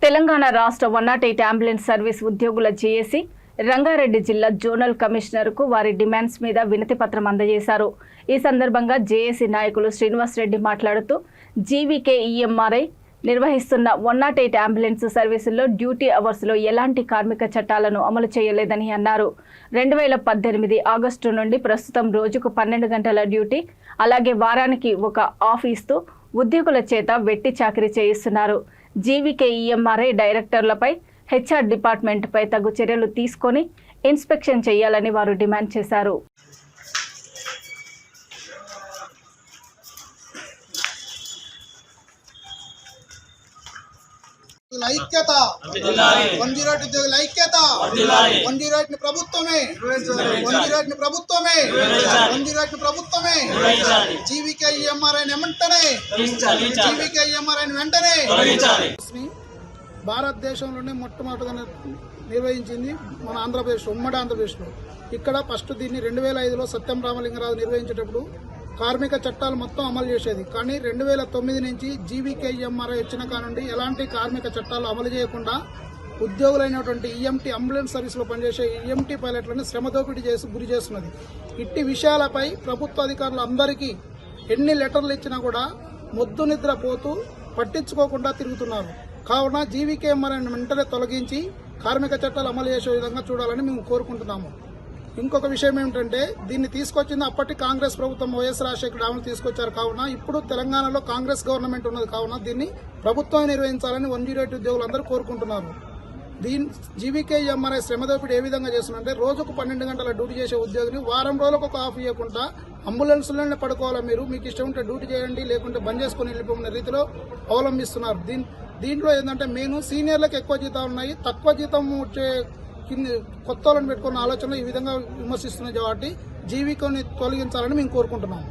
తెలంగాణ రాష్ట్ర 108 ambulance service ఉద్యోగుల JAC Rangareddy జిల్లా జోనల్ కమిషనర్కు వారి డిమాండ్స్ మీద వినతి పత్రం అందజేశారు. ఈ సందర్భంగా జేఏసీ నాయకులు శ్రీనివాస్ రెడ్డి మాట్లాడుతూ జీవీకే ఈఎంఆర్ఐ నిర్వహిస్తున్న 108 అంబులెన్స్ సర్వీసుల్లో డ్యూటీ అవర్స్లో ఎలాంటి కార్మిక చట్టాలను అమలు చేయలేదని అన్నారు. 2018 ఆగస్టు నుండి ప్రస్తుతం రోజుకు 12 గంటల డ్యూటీ, అలాగే వారానికి ఒక ఆఫ్ ఇస్తూ ఉద్యోగుల చేత వెట్టి చాకిరీ చేయిస్తున్నారు. జీవీకే ఈఎంఆర్ఐ డైరెక్టర్లపై హెచ్ఆర్ డిపార్ట్మెంట్పై తగు చర్యలు తీసుకొని ఇన్స్పెక్షన్ చేయాలని వారు డిమాండ్ చేశారు. ఐక్యత 108 ఉద్యోగుల ఐక్యత 108 ప్రభుత్వమే 108 ప్రభుత్వమే 108 ప్రభుత్వమే జీవీకే ఈఎంఆర్ఐ వెంటనే జీవీకే ఈఎంఆర్ఐ వెంటనే భారతదేశంలోనే మొట్టమొదటిగా నిర్వహించింది మన ఆంధ్రప్రదేశ్, ఉమ్మడి ఆంధ్రప్రదేశ్లో. ఇక్కడ ఫస్ట్ దీన్ని 2005లో సత్యం రామలింగరాజు నిర్వహించేటప్పుడు కార్మిక చట్టాలు మొత్తం అమలు చేసేది. కానీ 2009 నుంచి జీవీకే ఈఎంఆర్ఐ వచ్చిన కానుండి ఎలాంటి కార్మిక చట్టాలు అమలు చేయకుండా ఉద్యోగులైనటువంటి ఈఎంటీ అంబులెన్స్ సర్వీసులో పనిచేసే ఈఎంటీ పైలట్లను శ్రమ దోపిడీ చేసి గురి చేస్తున్నది. ఇట్టి విషయాలపై ప్రభుత్వ అధికారులు అందరికీ ఎన్ని లెటర్లు ఇచ్చినా కూడా మొద్దు నిద్ర పోతూ పట్టించుకోకుండా తిరుగుతున్నారు. కావున జీవీకే ఈఎంఆర్ఐని వెంటనే తొలగించి కార్మిక చట్టాలు అమలు చేసే విధంగా చూడాలని మేము కోరుకుంటున్నాము. ఇంకొక విషయం ఏమిటంటే, దీన్ని తీసుకొచ్చింది అప్పటి కాంగ్రెస్ ప్రభుత్వం వైఎస్ రాజశేఖర రెడ్డి తీసుకొచ్చారు. కావున ఇప్పుడు తెలంగాణలో కాంగ్రెస్ గవర్నమెంట్ ఉన్నది. కావున దీన్ని ప్రభుత్వం నిర్వహించాలని 108 ఉద్యోగులందరూ కోరుకుంటున్నారు. జీవీకే ఈఎంఆర్ఐ శ్రమ దోపిడీ ఏ విధంగా చేస్తుందంటే, రోజుకు 12 గంటల డ్యూటీ చేసే ఉద్యోగిని వారం రోజులకు ఒక ఆఫ్ ఇవ్వకుండా అంబులెన్స్లోనే పడుకోవాలా, మీరు మీకు ఇష్టం ఉంటే డ్యూటీ చేయండి, లేకుంటే బంద్ చేసుకుని వెళ్ళిపోయిన రీతిలో అవలంబిస్తున్నారు. దీంట్లో ఏంటంటే, మెయిన్ సీనియర్లకు ఎక్కువ జీతాలు ఉన్నాయి, తక్కువ జీతం వచ్చే కొత్త వాళ్ళని పెట్టుకున్న ఆలోచనలు ఈ విధంగా విమర్శిస్తున్నాయి. కాబట్టి జీవీకేని తొలగించాలని మేము కోరుకుంటున్నాము.